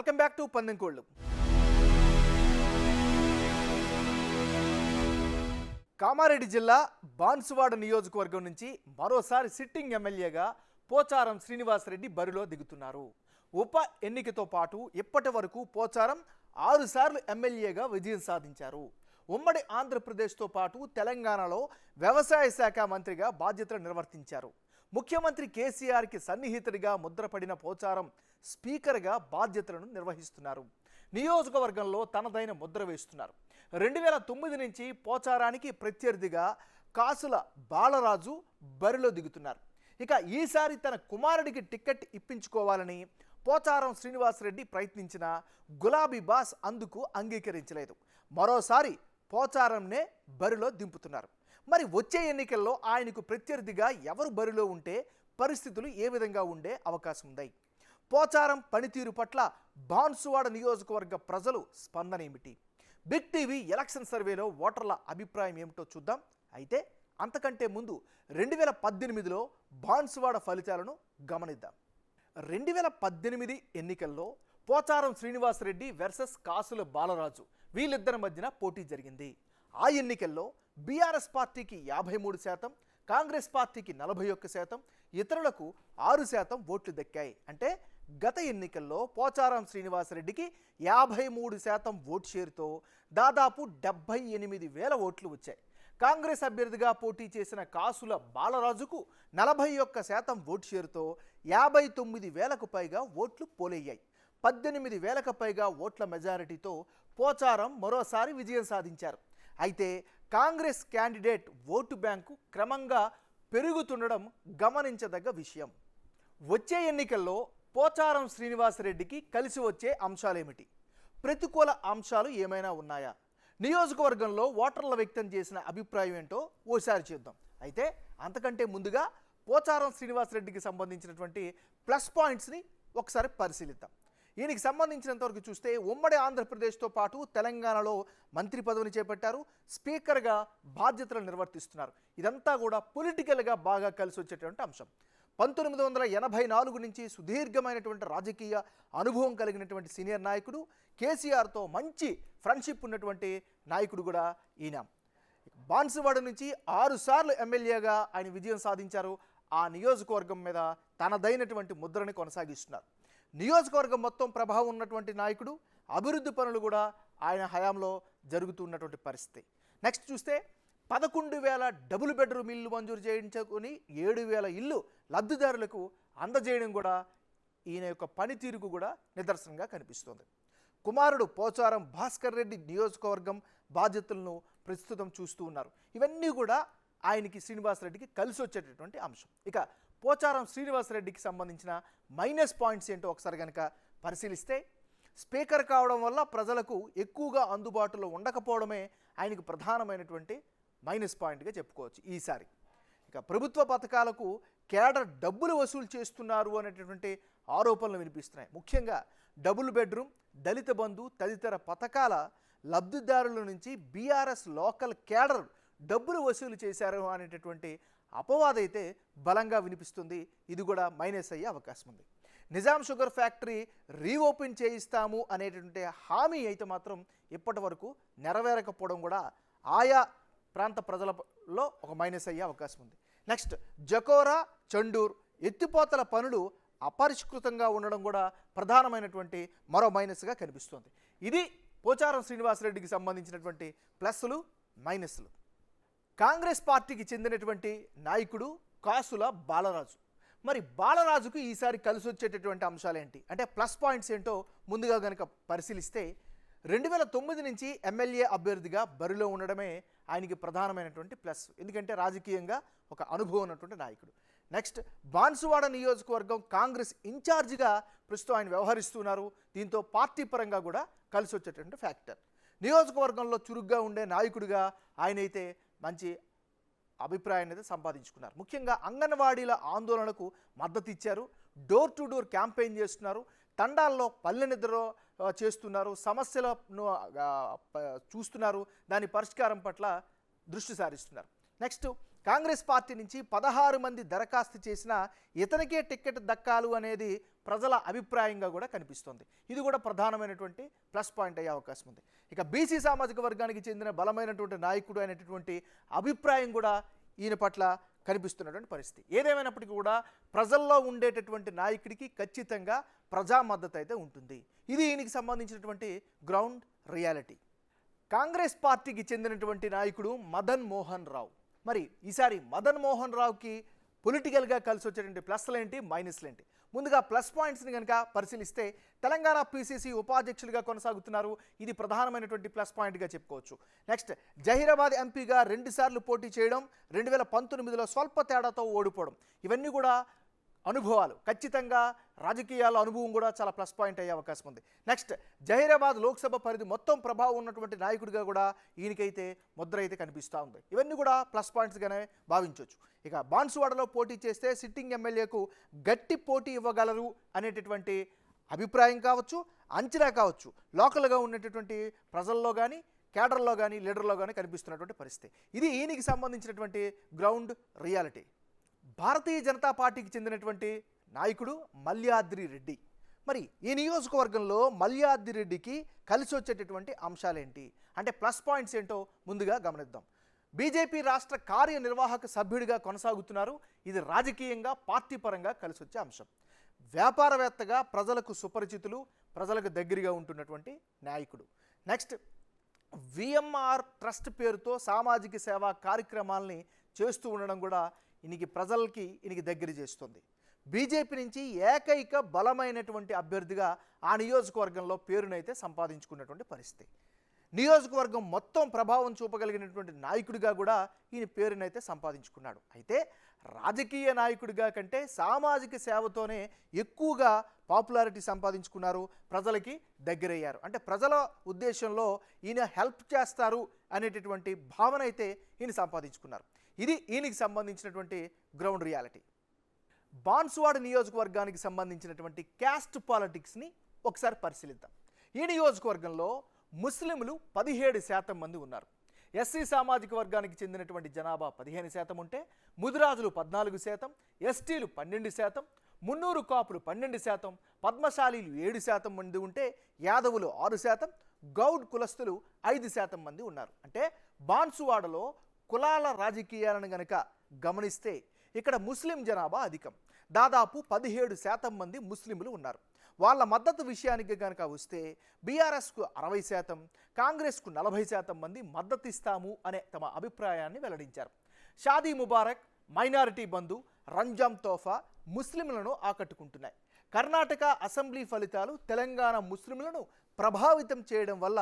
Welcome back to పందెంకోళ్ళు. కామారెడ్డి జిల్లా బాన్సువాడ నియోజకవర్గం నుంచి మరోసారి సిట్టింగ్ ఎమ్మెల్యేగా పోచారం శ్రీనివాసరెడ్డి బరిలో దిగుతున్నారు. ఉప ఎన్నికతో పాటు ఇప్పటి వరకు పోచారం 6 సార్లు ఎమ్మెల్యేగా విజయం సాధించారు. ఉమ్మడి ఆంధ్రప్రదేశ్తో పాటు తెలంగాణలో వ్యవసాయ శాఖ మంత్రిగా బాధ్యతలు నిర్వర్తించారు. ముఖ్యమంత్రి కేసీఆర్కి సన్నిహితుడిగా ముద్రపడిన పోచారం స్పీకర్గా బాధ్యతలను నిర్వహిస్తున్నారు. నియోజకవర్గంలో తనదైన ముద్ర వేస్తున్నారు. 2009 నుంచి పోచారానికి ప్రత్యర్థిగా కాసుల బాలరాజు బరిలో దిగుతున్నారు. ఇక ఈసారి తన కుమారుడికి టికెట్ ఇప్పించుకోవాలని పోచారం శ్రీనివాసరెడ్డి ప్రయత్నించిన గులాబీ బాస్ అందుకు అంగీకరించలేదు. మరోసారి పోచారంనే బరిలో దింపుతున్నారు. మరి వచ్చే ఎన్నికల్లో ఆయనకు ప్రత్యర్థిగా ఎవరు బరిలో ఉంటే పరిస్థితులు ఏ విధంగా ఉండే అవకాశం ఉంది? పోచారం పనితీరు పట్ల బాన్సువాడ నియోజకవర్గ ప్రజలు స్పందన ఏమిటి? బిగ్ టీవీ ఎలక్షన్ సర్వేలో ఓటర్ల అభిప్రాయం ఏమిటో చూద్దాం. అయితే అంతకంటే ముందు 2018లో బాన్సువాడ ఫలితాలను గమనిద్దాం. 2018 ఎన్నికల్లో పోచారం శ్రీనివాసరెడ్డి వర్సెస్ కాసుల బాలరాజు వీళ్ళిద్దరి మధ్యన పోటీ జరిగింది. ఆ ఎన్నికల్లో బీఆర్ఎస్ పార్టీకి 53%, కాంగ్రెస్ పార్టీకి 41%, ఇతరులకు 6% ఓట్లు దక్కాయి. అంటే గత ఎన్నికల్లో పోచారం శ్రీనివాసరెడ్డికి 53% ఓటు షేరుతో దాదాపు 78,000 ఓట్లు వచ్చాయి. కాంగ్రెస్ అభ్యర్థిగా పోటీ చేసిన కాసుల బాలరాజుకు 41% ఓటు షేరుతో 59,000కు పైగా ఓట్లు పోలయ్యాయి. 18,000కు పైగా ఓట్ల మెజారిటీతో పోచారం మరోసారి విజయం సాధించారు. అయితే కాంగ్రెస్ క్యాండిడేట్ ఓటు బ్యాంకు క్రమంగా పెరుగుతుండడం గమనించదగ్గ విషయం. వచ్చే ఎన్నికల్లో పోచారం శ్రీనివాసరెడ్డికి కలిసి వచ్చే అంశాలేమిటి? ప్రతికూల అంశాలు ఏమైనా ఉన్నాయా? నియోజకవర్గంలో ఓటర్ల వ్యక్తం చేసిన అభిప్రాయం ఏంటో ఓసారి చూద్దాం. అయితే అంతకంటే ముందుగా పోచారం శ్రీనివాసరెడ్డికి సంబంధించినటువంటి ప్లస్ పాయింట్స్ని ఒకసారి పరిశీలిద్దాం. ఈయనకి సంబంధించినంతవరకు చూస్తే ఉమ్మడి ఆంధ్రప్రదేశ్తో పాటు తెలంగాణలో మంత్రి పదవిని చేపట్టారు. స్పీకర్గా బాధ్యతలు నిర్వర్తిస్తున్నారు. ఇదంతా కూడా పొలిటికల్గా బాగా కలిసి వచ్చేటువంటి అంశం. 1984 నుంచి సుదీర్ఘమైనటువంటి రాజకీయ అనుభవం కలిగినటువంటి సీనియర్ నాయకుడు, కేసీఆర్తో మంచి ఫ్రెండ్షిప్ ఉన్నటువంటి నాయకుడు కూడా ఈయన. బాన్సువాడ నుంచి 6 సార్లు ఎమ్మెల్యేగా ఆయన విజయం సాధించారు. ఆ నియోజకవర్గం మీద తనదైనటువంటి ముద్రని కొనసాగిస్తున్నారు. నియోజకవర్గం మొత్తం ప్రభావం ఉన్నటువంటి నాయకుడు. అభివృద్ధి పనులు కూడా ఆయన హయాంలో జరుగుతున్నటువంటి పరిస్థితి. నెక్స్ట్ చూస్తే 11,000 డబుల్ బెడ్రూమ్ ఇల్లు మంజూరు చేయించుకొని 7,000 ఇల్లు లబ్ధిదారులకు అందజేయడం కూడా ఈయన యొక్క పనితీరుకు కూడా నిదర్శనంగా కనిపిస్తుంది. కుమారుడు పోచారం భాస్కర్ రెడ్డి నియోజకవర్గం బాధ్యతలను ప్రస్తుతం చూస్తూ ఉన్నారు. ఇవన్నీ కూడా ఆయనకి శ్రీనివాసరెడ్డికి కలిసి వచ్చేటటువంటి అంశం. ఇక పోచారం శ్రీనివాసరెడ్డికి సంబంధించిన మైనస్ పాయింట్స్ ఏంటో ఒకసారి కనుక పరిశీలిస్తే, స్పీకర్ కావడం వల్ల ప్రజలకు ఎక్కువగా అందుబాటులో ఉండకపోవడమే ఆయనకు ప్రధానమైనటువంటి మైనస్ పాయింట్గా చెప్పుకోవచ్చు ఈసారి. ఇక ప్రభుత్వ పథకాలకు కేడర్ డబ్బులు వసూలు చేస్తున్నారు అనేటటువంటి ఆరోపణలు వినిపిస్తున్నాయి. ముఖ్యంగా డబుల్ బెడ్రూమ్, దళిత బంధు తదితర పథకాల లబ్ధిదారుల నుంచి బీఆర్ఎస్ లోకల్ కేడర్ డబ్బులు వసూలు చేశారు అనేటటువంటి అపవాదైతే బలంగా వినిపిస్తుంది. ఇది కూడా మైనస్ అయ్యే అవకాశం ఉంది. నిజాం షుగర్ ఫ్యాక్టరీ రీఓపెన్ చేయిస్తాము అనేటువంటి హామీ అయితే మాత్రం ఇప్పటి వరకు నెరవేరకపోవడం కూడా ఆయా ప్రాంత ప్రజలలో ఒక మైనస్ అయ్యే అవకాశం ఉంది. నెక్స్ట్ జకోరా, చండూర్ ఎత్తిపోతల పనులు అపరిష్కృతంగా ఉండడం కూడా ప్రధానమైనటువంటి మరో మైనస్గా కనిపిస్తుంది. ఇది పోచారం శ్రీనివాసరెడ్డికి సంబంధించినటువంటి ప్లస్లు, మైనస్లు. కాంగ్రెస్ పార్టీకి చెందినటువంటి నాయకుడు కాసుల బాలరాజు. మరి బాలరాజుకు ఈసారి కలిసి వచ్చేటటువంటి అంశాలు ఏంటి అంటే ప్లస్ పాయింట్స్ ఏంటో ముందుగా కనుక పరిశీలిస్తే, 2009 నుంచి ఎమ్మెల్యే అభ్యర్థిగా బరిలో ఉండడమే ఆయనకి ప్రధానమైనటువంటి ప్లస్. ఎందుకంటే రాజకీయంగా ఒక అనుభవం ఉన్నటువంటి నాయకుడు. నెక్స్ట్ బాన్సువాడ నియోజకవర్గం కాంగ్రెస్ ఇన్ఛార్జిగా ప్రస్తుతం ఆయన వ్యవహరిస్తున్నారు. దీంతో పార్టీ పరంగా కూడా కలిసి వచ్చేటువంటి ఫ్యాక్టర్. నియోజకవర్గంలో చురుగ్గా ఉండే నాయకుడిగా ఆయనైతే మంచి అభిప్రాయాన్ని అయితే సంపాదించుకున్నారు. ముఖ్యంగా అంగన్వాడీల ఆందోళనకు మద్దతు ఇచ్చారు. డోర్ టు డోర్ క్యాంపెయిన్ చేస్తున్నారు. తండాల్లో పల్లె నిద్ర చేస్తున్నారు. సమస్యలను చూస్తున్నారు. దాని పరిష్కారం పట్ల దృష్టి సారిస్తున్నారు. నెక్స్ట్ కాంగ్రెస్ పార్టీ నుంచి 16 మంది దరఖాస్తు చేసినా ఇతనికే టికెట్ దక్కాలు అనేది ప్రజల అభిప్రాయంగా కూడా కనిపిస్తోంది. ఇది కూడా ప్రధానమైనటువంటి ప్లస్ పాయింట్ అయ్యే అవకాశం ఉంది. ఇక బీసీ సామాజిక వర్గానికి చెందిన బలమైనటువంటి నాయకుడు అనేటటువంటి అభిప్రాయం కూడా ఈయన పట్ల కనిపిస్తున్నటువంటి పరిస్థితి. ఏదేమైనప్పటికీ కూడా ప్రజల్లో ఉండేటటువంటి నాయకుడికి ఖచ్చితంగా ప్రజా మద్దతు అయితే ఉంటుంది. ఇది ఈయనకి సంబంధించినటువంటి గ్రౌండ్ రియాలిటీ. కాంగ్రెస్ పార్టీకి చెందినటువంటి నాయకుడు మదన్ మోహన్ రావు. మరి ఈసారి మదన్ మోహన్ రావుకి పొలిటికల్గా కలిసి వచ్చేటువంటి ప్లస్లు ఏంటి, మైనస్లు ఏంటి? ముందుగా ప్లస్ పాయింట్స్ని కనుక పరిశీలిస్తే తెలంగాణ పీసీసీ ఉపాధ్యక్షులుగా కొనసాగుతున్నారు. ఇది ప్రధానమైనటువంటి ప్లస్ పాయింట్గా చెప్పుకోవచ్చు. నెక్స్ట్, జహీరాబాద్ ఎంపీగా 2 సార్లు పోటీ చేయడం, 2019లో స్వల్ప తేడాతో ఓడిపోవడం, ఇవన్నీ కూడా అనుభవాలు. ఖచ్చితంగా రాజకీయాల అనుభవం కూడా చాలా ప్లస్ పాయింట్ అయ్యే అవకాశం ఉంది. నెక్స్ట్, జహీరాబాద్ లోక్సభ పరిధి మొత్తం ప్రభావం ఉన్నటువంటి నాయకుడిగా కూడా ఈయనకైతే ముద్ర అయితే కనిపిస్తూ ఉంది. ఇవన్నీ కూడా ప్లస్ పాయింట్స్గానే భావించవచ్చు. ఇక బాన్సువాడలో పోటీ చేస్తే సిట్టింగ్ ఎమ్మెల్యేకు గట్టి పోటీ ఇవ్వగలరు అనేటటువంటి అభిప్రాయం కావచ్చు, అంచనా కావచ్చు, లోకల్గా ఉన్నటువంటి ప్రజల్లో కానీ, కేడర్లో కానీ, లీడర్లో కానీ కనిపిస్తున్నటువంటి పరిస్థితి. ఇది ఈయనకి సంబంధించినటువంటి గ్రౌండ్ రియాలిటీ. భారతీయ జనతా పార్టీకి చెందినటువంటి నాయకుడు మల్యాద్రి రెడ్డి. మరి ఈ నియోజకవర్గంలో మల్యాద్రి రెడ్డికి కలిసి వచ్చేటటువంటి అంశాలేంటి అంటే ప్లస్ పాయింట్స్ ఏంటో ముందుగా గమనిద్దాం. బీజేపీ రాష్ట్ర కార్యనిర్వాహక సభ్యుడిగా కొనసాగుతున్నారు. ఇది రాజకీయంగా, పార్టీ పరంగా కలిసి వచ్చే అంశం. వ్యాపారవేత్తగా ప్రజలకు సుపరిచితులు, ప్రజలకు దగ్గరగా ఉంటున్నటువంటి నాయకుడు. నెక్స్ట్, విఎంఆర్ ట్రస్ట్ పేరుతో సామాజిక సేవా కార్యక్రమాలని చేస్తూ ఉండడం కూడా ఈయనకి దగ్గర చేస్తుంది. బీజేపీ నుంచి ఏకైక బలమైనటువంటి అభ్యర్థిగా ఆ నియోజకవర్గంలో పేరునైతే సంపాదించుకున్నటువంటి పరిస్థితి. నియోజకవర్గం మొత్తం ప్రభావం చూపగలిగినటువంటి నాయకుడిగా కూడా ఈయన పేరునైతే సంపాదించుకున్నాడు. అయితే రాజకీయ నాయకుడిగా కంటే సామాజిక సేవతోనే ఎక్కువగా పాపులారిటీ సంపాదించుకున్నారు, ప్రజలకి దగ్గరయ్యారు. అంటే ప్రజల ఉద్దేశంలో ఈయన హెల్ప్ చేస్తారు అనేటటువంటి భావన అయితే ఈయన సంపాదించుకున్నారు. ఇది ఈయనకి సంబంధించినటువంటి గ్రౌండ్ రియాలిటీ. బాన్సువాడ నియోజకవర్గానికి సంబంధించినటువంటి క్యాస్ట్ పాలిటిక్స్ని ఒకసారి పరిశీలిద్దాం. ఈ నియోజకవర్గంలో ముస్లింలు 17% మంది ఉన్నారు. ఎస్సీ సామాజిక వర్గానికి చెందినటువంటి జనాభా 15% ఉంటే ముదిరాజులు 14%, ఎస్టీలు 12%, మున్నూరు కాపులు 12%, పద్మశాలీలు 7% మంది ఉంటే యాదవులు 6%, గౌడ్ కులస్తులు 5% మంది ఉన్నారు. అంటే బాన్సువాడలో కులాల రాజకీయాలను గనక గమనిస్తే ఇక్కడ ముస్లిం జనాభా అధికం. దాదాపు 17% మంది ముస్లింలు ఉన్నారు. వాళ్ళ మద్దతు విషయానికి కనుక వస్తే బీఆర్ఎస్కు 60%, కాంగ్రెస్కు 40% మంది మద్దతు ఇస్తాము అనే తమ అభిప్రాయాన్ని వెల్లడించారు. షాదీ ముబారక్, మైనారిటీ బంధు, రంజాన్ తోఫా ముస్లింలను ఆకట్టుకుంటున్నాయి. కర్ణాటక అసెంబ్లీ ఫలితాలు తెలంగాణ ముస్లింలను ప్రభావితం చేయడం వల్ల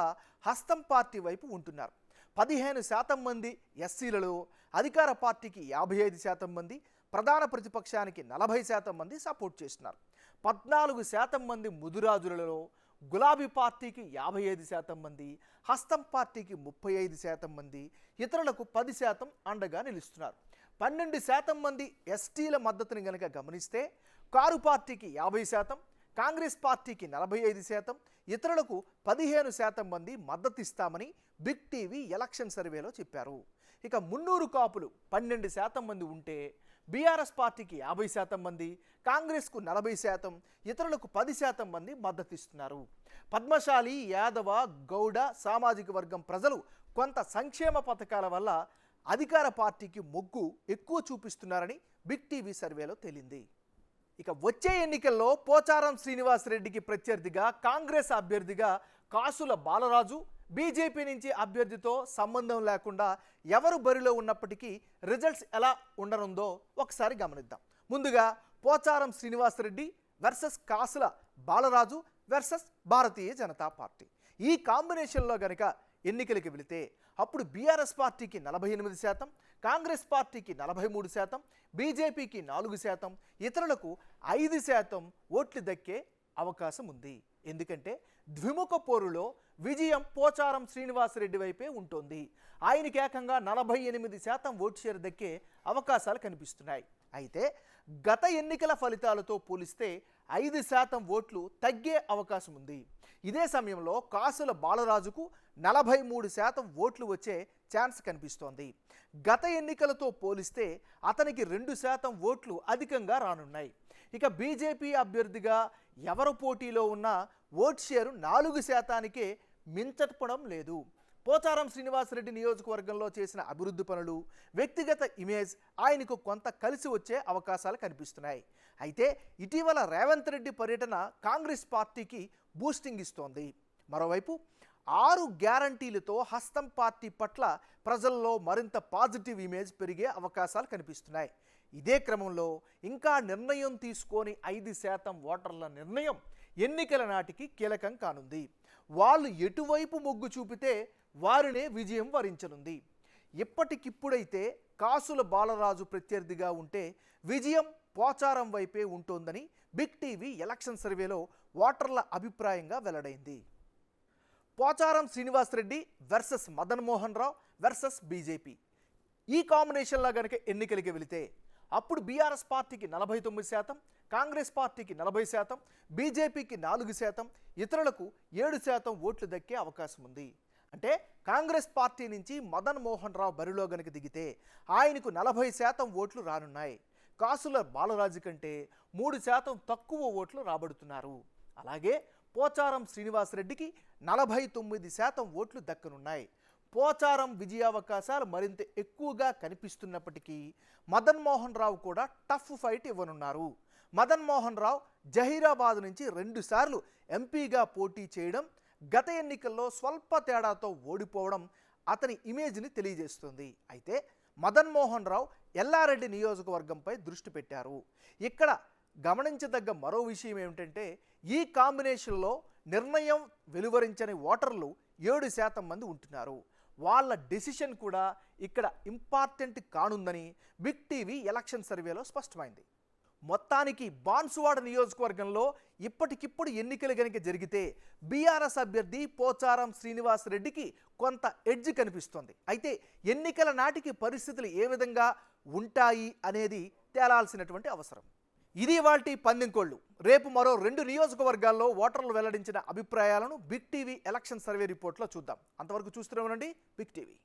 హస్తం పార్టీ వైపు ఉంటున్నారు. 15% మంది ఎస్సీలలో, అధికార పార్టీకి 55% మంది, ప్రధాన ప్రతిపక్షానికి 40% మంది సపోర్ట్ చేస్తున్నారు. 14% మంది ముదురాజులలో, గులాబీ పార్టీకి 55% మంది, హస్తం పార్టీకి 35% మంది, ఇతరులకు 10% అండగా నిలుస్తున్నారు. 12% మంది ఎస్టీల మద్దతుని కనుక గమనిస్తే కారు పార్టీకి 50%, కాంగ్రెస్ పార్టీకి 45%, ఇతరులకు 15% మంది మద్దతు ఇస్తామని బిగ్ టీవీ ఎలక్షన్ సర్వేలో చెప్పారు. ఇక మున్నూరు కాపులు 12% మంది ఉంటే బీఆర్ఎస్ పార్టీకి 50% మంది, కాంగ్రెస్కు 40%, ఇతరులకు 10% మంది మద్దతు ఇస్తున్నారు. పద్మశాలి, యాదవ, గౌడ సామాజిక వర్గం ప్రజలు కొంత సంక్షేమ పథకాల వల్ల అధికార పార్టీకి మొగ్గు ఎక్కువ చూపిస్తున్నారని బిగ్ టీవీ సర్వేలో తేలింది. ఇక వచ్చే ఎన్నికల్లో పోచారం శ్రీనివాసరెడ్డికి ప్రత్యర్థిగా కాంగ్రెస్ అభ్యర్థిగా కాసుల బాలరాజు, బీజేపీ నుంచి అభ్యర్థితో సంబంధం లేకుండా ఎవరు బరిలో ఉన్నప్పటికీ రిజల్ట్స్ ఎలా ఉండనుందో ఒకసారి గమనిద్దాం. ముందుగా పోచారం శ్రీనివాసరెడ్డి వర్సెస్ కాసుల బాలరాజు వర్సెస్ భారతీయ జనతా పార్టీ. ఈ కాంబినేషన్లో గనక ఎన్నికలకి వెళితే అప్పుడు బీఆర్ఎస్ పార్టీకి 48%, కాంగ్రెస్ పార్టీకి 43%, బీజేపీకి 4%, ఇతరులకు 5% ఓట్లు దక్కే అవకాశం ఉంది. ఎందుకంటే ద్విముఖ పోరులో విజయం పోచారం శ్రీనివాసరెడ్డి వైపే ఉంటుంది. ఆయనకి ఏకంగా 48% ఓటు షేర్ దక్కే అవకాశాలు కనిపిస్తున్నాయి. అయితే గత ఎన్నికల ఫలితాలతో పోలిస్తే 5% ఓట్లు తగ్గే అవకాశం ఉంది. ఇదే సమయంలో కాసుల బాలరాజుకు 43% ఓట్లు వచ్చే ఛాన్స్ కనిపిస్తోంది. గత ఎన్నికలతో పోలిస్తే అతనికి 2% ఓట్లు అధికంగా రానున్నాయి. ఇక బీజేపీ అభ్యర్థిగా ఎవరు పోటీలో ఉన్నా ఓట్ షేరు 4%కే మించడం లేదు. పోచారం శ్రీనివాసరెడ్డి నియోజకవర్గంలో చేసిన అభివృద్ధి పనులు, వ్యక్తిగత ఇమేజ్ ఆయనకు కొంత కలిసి వచ్చే అవకాశాలు కనిపిస్తున్నాయి. అయితే ఇటీవల రేవంత్ రెడ్డి పర్యటన కాంగ్రెస్ పార్టీకి బూస్టింగ్ ఇస్తోంది. మరోవైపు 6 గ్యారంటీలతో హస్తం పార్టీ పట్ల ప్రజల్లో మరింత పాజిటివ్ ఇమేజ్ పెరిగే అవకాశాలు కనిపిస్తున్నాయి. ఇదే క్రమంలో ఇంకా నిర్ణయం తీసుకొని 5% ఓటర్ల నిర్ణయం ఎన్నికల నాటికి కీలకం కానుంది. వాళ్ళు ఎటువైపు మొగ్గు చూపితే వారినే విజయం వరించనుంది. ఇప్పటికిప్పుడైతే కాసుల బాలరాజు ప్రత్యర్థిగా ఉంటే విజయం పోచారం వైపే ఉంటోందని బిగ్ టీవీ ఎలక్షన్ సర్వేలో ఓటర్ల అభిప్రాయంగా వెల్లడైంది. Pocharam Srinivasa Reddy versus Madan Mohan Rao versus BJP, ఈ కాంబినేషన్లో కనుక ఎన్నికలకి వెళితే అప్పుడు బీఆర్ఎస్ పార్టీకి 49%, కాంగ్రెస్ పార్టీకి 40%, బీజేపీకి 4%, ఇతరులకు 7% ఓట్లు దక్కే అవకాశం ఉంది. అంటే కాంగ్రెస్ పార్టీ నుంచి మదన్ మోహన్ రావు బరిలో గనుక దిగితే ఆయనకు 40% ఓట్లు రానున్నాయి. కాసుల బాలరాజు కంటే 3% తక్కువ ఓట్లు రాబడుతున్నారు. అలాగే పోచారం శ్రీనివాసరెడ్డికి 49% ఓట్లు దక్కనున్నాయి. పోచారం విజయావకాశాలు మరింత ఎక్కువగా కనిపిస్తున్నప్పటికీ మదన్ మోహన్ రావు కూడా టఫ్ ఫైట్ ఇవ్వనున్నారు. మదన్ మోహన్ రావు జహీరాబాద్ నుంచి 2 సార్లు ఎంపీగా పోటీ చేయడం, గత ఎన్నికల్లో స్వల్ప తేడాతో ఓడిపోవడం అతని ఇమేజ్ని తెలియజేస్తుంది. అయితే మదన్ మోహన్ రావు ఎల్లారెడ్డి నియోజకవర్గంపై దృష్టి పెట్టారు. ఇక్కడ గమనించదగ్గ మరో విషయం ఏమిటంటే ఈ కాంబినేషన్లో నిర్ణయం వెలువరించని ఓటర్లు 7% మంది ఉంటున్నారు. వాళ్ళ డెసిషన్ కూడా ఇక్కడ ఇంపార్టెంట్ కానుందని బిగ్ టీవీ ఎలక్షన్ సర్వేలో స్పష్టమైంది. మొత్తానికి బాన్సువాడ నియోజకవర్గంలో ఇప్పటికిప్పుడు ఎన్నికలు కనుక జరిగితే బీఆర్ఎస్ అభ్యర్థి పోచారం శ్రీనివాసరెడ్డికి కొంత ఎడ్జ్ కనిపిస్తోంది. అయితే ఎన్నికల నాటికి పరిస్థితులు ఏ విధంగా ఉంటాయి అనేది తేలాల్సినటువంటి అవసరం. ఇది వాల్టి పందెంకోళ్ళు. రేపు మరో 2 నియోజకవర్గాల్లో ఓటర్లు వెల్లడించిన అభిప్రాయాలను బిగ్ టీవీ ఎలక్షన్ సర్వే రిపోర్ట్లో చూద్దాం. అంతవరకు చూస్తూనే ఉండండి బిగ్ టీవీ.